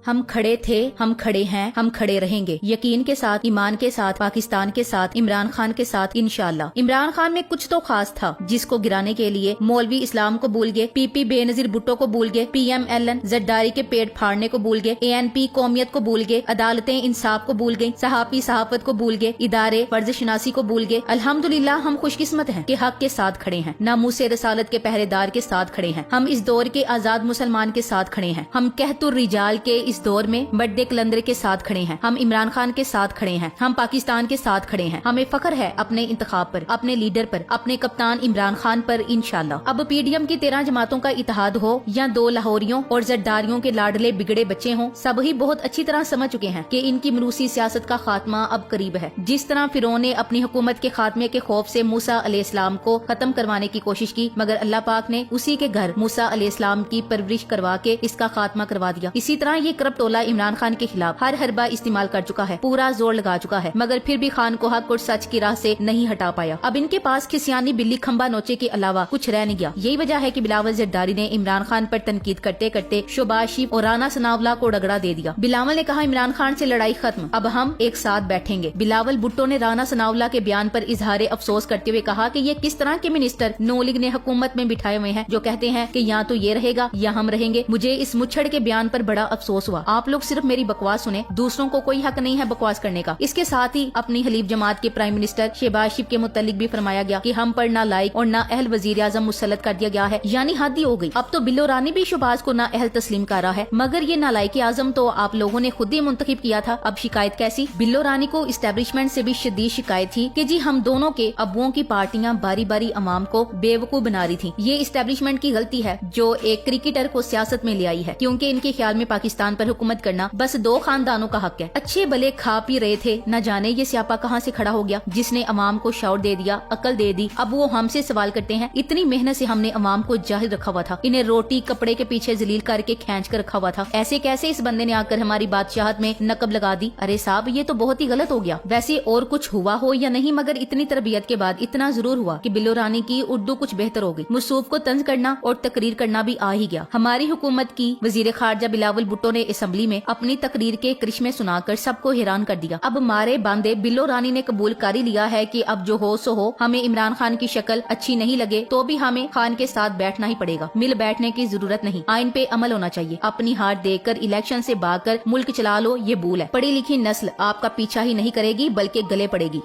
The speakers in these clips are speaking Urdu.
ہم کھڑے تھے، ہم کھڑے ہیں، ہم کھڑے رہیں گے، یقین کے ساتھ، ایمان کے ساتھ، پاکستان کے ساتھ، عمران خان کے ساتھ انشاءاللہ۔ عمران خان میں کچھ تو خاص تھا جس کو گرانے کے لیے مولوی اسلام کو بھول گئے، پی پی بے نظیر بھٹو کو بھول گئے، P M L N Zardari کے پیٹ پھاڑنے کو بھول گئے، اے این پی قومیت کو بھول گئے، عدالتیں انصاف کو بھول گئی، صحافی صحافت کو بھول گئے، ادارے فرض شناسی کو بھول گئے۔ الحمدللہ ہم خوش قسمت ہیں کہ حق کے ساتھ کھڑے ہیں، ناموس رسالت کے پہرے دار کے ساتھ کھڑے ہیں، ہم اس دور کے آزاد مسلمان کے ساتھ کھڑے ہیں، ہم قحط الرجال کے اس دور میں بڑے کلندر کے ساتھ کھڑے ہیں، ہم عمران خان کے ساتھ کھڑے ہیں، ہم پاکستان کے ساتھ کھڑے ہیں۔ ہمیں فخر ہے اپنے انتخاب پر، اپنے لیڈر پر، اپنے کپتان عمران خان پر انشاءاللہ۔ اب پی ڈی ایم کی 13 جماعتوں کا اتحاد ہو یا 2 لاہوریوں اور زرداریوں کے لاڈلے بگڑے بچے ہوں، سب ہی بہت اچھی طرح سمجھ چکے ہیں کہ ان کی ملوثی سیاست کا خاتمہ اب قریب ہے۔ جس طرح فرعون نے اپنی حکومت کے خاتمے کے خوف سے موسیٰ علیہ السلام کو ختم کروانے کی کوشش کی، مگر اللہ پاک نے اسی کے گھر موسیٰ علیہ السلام کی پرورش کروا کے اس کا خاتمہ کروا دیا۔ اسی طرح یہ کرپٹ ٹولہ عمران خان کے خلاف ہر حربہ استعمال کر چکا ہے، پورا زور لگا چکا ہے، مگر پھر بھی خان کو حق اور سچ کی راہ سے نہیں ہٹا پایا۔ اب ان کے پاس کھسیانی بلی کھمبا نوچے کے علاوہ کچھ رہ نہیں گیا۔ یہی وجہ ہے کہ بلاول زرداری نے عمران خان پر تنقید کرتے کرتے شہباز شریف اور رانا ثناءاللہ کو رگڑا دے دیا۔ بلاول نے کہا عمران خان سے لڑائی ختم، اب ہم ایک ساتھ بیٹھیں گے۔ بلاول بھٹو نے رانا ثناءاللہ کے بیان پر اظہار افسوس کرتے ہوئے کہا کہ یہ کس طرح کے منسٹر نو لیگ نے حکومت میں بٹھائے ہوئے ہیں جو کہتے ہیں کہ یا تو یہ رہے گا یا ہم رہیں گے۔ مجھے اس مچھڑ کے بیان پر بڑا افسوس ہوا۔ آپ لوگ صرف میری بکواس سنیں، دوسروں کو کوئی حق نہیں ہے بکواس کرنے کا۔ اس کے ساتھ ہی اپنی حلیف جماعت کے پرائم منسٹر شہباز شریف کے متعلق بھی فرمایا گیا کہ ہم پر نہ لائق اور نہ اہل وزیر اعظم مسلط کر دیا گیا ہے، یعنی حد ہی ہو گئی۔ اب تو بلو رانی بھی شہباز کو نہ اہل تسلیم کر رہا ہے، مگر یہ نالائق اعظم تو آپ لوگوں نے خود ہی منتخب کیا تھا، اب شکایت کیسی؟ بلو رانی کو اسٹیبلشمنٹ سے بھی شدید شکایت تھی کہ جی ہم دونوں کے ابووں کی پارٹیاں باری باری عوام کو بے وقوف بنا رہی تھی۔ یہ اسٹیبلشمنٹ کی غلطی ہے جو ایک کرکٹر کو سیاست میں لے آئی ہے، کیونکہ ان کے خیال میں پاکستان پر حکومت کرنا بس 2 خاندانوں کا حق ہے۔ اچھے بھلے کھا پی رہے تھے، نہ جانے یہ سیاپا کہاں سے کھڑا ہو گیا جس نے عوام کو شعور دے دیا، عقل دے دی۔ اب وہ ہم سے سوال کرتے ہیں اتنی محنت سے ہم نے عوام کو جاہل رکھا ہوا تھا، انہیں روٹی کپڑے کے پیچھے ذلیل کر کے کھینچ کر رکھا ہوا تھا، ایسے کیسے اس بندے نے آ کر ہماری بادشاہت میں نقب لگا دی؟ ارے صاحب یہ تو بہت ہی غلط ہو گیا۔ ویسے اور کچھ ہوا ہو یا نہیں، مگر اتنی تربیت کے بعد اتنا ضرور ہوا کہ بلو رانی کی اردو کچھ بہتر ہو گئی، مصوف کو طنز کرنا اور تقریر کرنا بھی آ ہی گیا۔ ہماری حکومت کی وزیر خارجہ بلاول بھٹو نے اسمبلی میں اپنی تقریر کے کرشمے سنا کر سب کو حیران کر دیا۔ اب مارے باندھے بلو رانی نے قبول کر ہی لیا ہے کہ اب جو ہو سو ہو، ہمیں عمران خان کی شکل اچھی نہیں لگے تو بھی ہمیں خان کے ساتھ بیٹھنا ہی پڑے گا، مل بیٹھنے کی ضرورت نہیں، آئین پہ عمل ہونا چاہیے۔ اپنی ہار دیکھ کر الیکشن سے بھاگ کر ملک چلا لو یہ بھول ہے، پڑھی لکھی نسل آپ کا پیچھا ہی نہیں کرے گی بلکہ گلے پڑے گی۔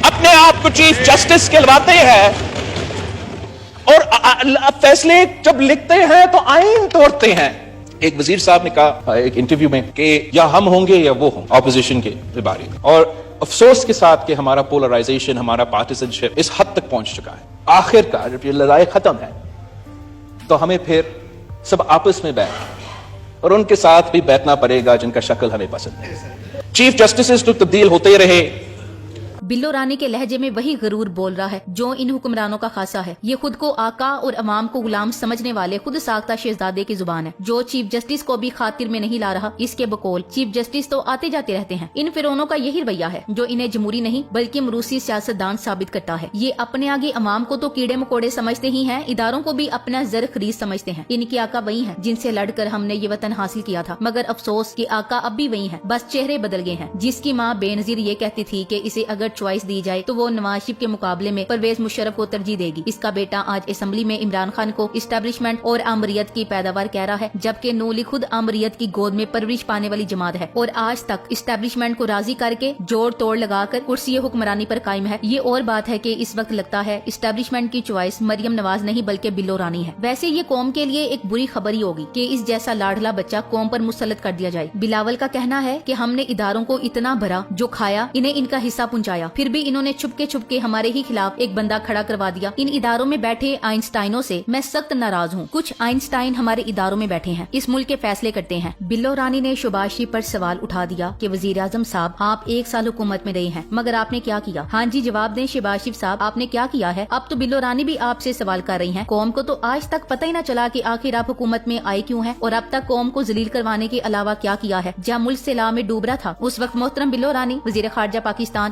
اپنے آپ کو چیف جسٹس کہلواتے ہیں اور فیصلے جب لکھتے ہیں تو آئین توڑتے ہیں۔ ایک وزیر صاحب نے کہا ایک انٹرویو میں کہ یا ہم ہوں گے یا وہ ہوں اپوزیشن کے بارے، اور افسوس کے ساتھ کہ ہمارا پولرائزیشن، ہمارا پارٹیزن شپ اس حد تک پہنچ چکا ہے۔ آخر کار جب یہ لڑائی ختم ہے تو ہمیں پھر سب آپس میں بیٹھ اور ان کے ساتھ بھی بیٹھنا پڑے گا جن کا شکل ہمیں پسند ہے۔ چیف جسٹسز تو تبدیل ہوتے رہے۔ بلو رانی کے لہجے میں وہی غرور بول رہا ہے جو ان حکمرانوں کا خاصہ ہے۔ یہ خود کو آقا اور عوام کو غلام سمجھنے والے خود ساختہ شہزادے کی زبان ہے جو چیف جسٹس کو بھی خاطر میں نہیں لا رہا۔ اس کے بقول چیف جسٹس تو آتے جاتے رہتے ہیں۔ ان فرعونوں کا یہی رویہ ہے جو انہیں جمہوری نہیں بلکہ مروسی سیاستدان ثابت کرتا ہے۔ یہ اپنے آگے عوام کو تو کیڑے مکوڑے سمجھتے ہی ہیں، اداروں کو بھی اپنا زر خرید سمجھتے ہیں۔ ان کے آقا وہی ہیں جن سے لڑ کر ہم نے یہ وطن حاصل کیا تھا، مگر افسوس کہ آقا اب بھی وہی ہیں، بس چہرے بدل گئے ہیں۔ جس کی ماں بے نظیر یہ کہتی تھی کہ اسے اگر چوائس دی جائے تو وہ نواز شریف کے مقابلے میں پرویز مشرف کو ترجیح دے گی، اس کا بیٹا آج اسمبلی میں عمران خان کو اسٹیبلشمنٹ اور آمریت کی پیداوار کہہ رہا ہے، جبکہ نو لیگ خود آمریت کی گود میں پرورش پانے والی جماعت ہے اور آج تک اسٹیبلشمنٹ کو راضی کر کے جوڑ توڑ لگا کر کرسی حکمرانی پر قائم ہے۔ یہ اور بات ہے کہ اس وقت لگتا ہے اسٹیبلشمنٹ کی چوائس مریم نواز نہیں بلکہ بلو رانی ہے۔ ویسے یہ قوم کے لیے ایک بری خبر ہی ہوگی کہ اس جیسا لاڈلا بچہ قوم پر مسلط کر دیا جائے۔ بلاول کا کہنا ہے کہ ہم نے اداروں کو اتنا بھرا، جو کھایا انہیں ان کا حصہ پہنچایا، پھر بھی انہوں نے چھپ کے ہمارے ہی خلاف ایک بندہ کھڑا کروا دیا۔ ان اداروں میں بیٹھے آئنسٹائنوں سے میں سخت ناراض ہوں۔ کچھ آئنسٹائن ہمارے اداروں میں بیٹھے ہیں، اس ملک کے فیصلے کرتے ہیں۔ بلو رانی نے شہباز شریف پر سوال اٹھا دیا کہ وزیر اعظم صاحب آپ 1 سال حکومت میں رہے ہیں، مگر آپ نے کیا کیا؟ ہاں جی جواب دیں شہباز شریف صاحب، آپ نے کیا کیا ہے؟ اب تو بلو رانی بھی آپ سے سوال کر رہی ہیں۔ قوم کو تو آج تک پتہ ہی نہ چلا کہ آخر آپ حکومت میں آئے کیوں ہیں، اور اب تک قوم کو ذلیل کروانے کے علاوہ کیا کیا ہے؟ جب ملک سیلاب میں ڈوب رہا تھا اس وقت محترم بلو رانی وزیر خارجہ پاکستان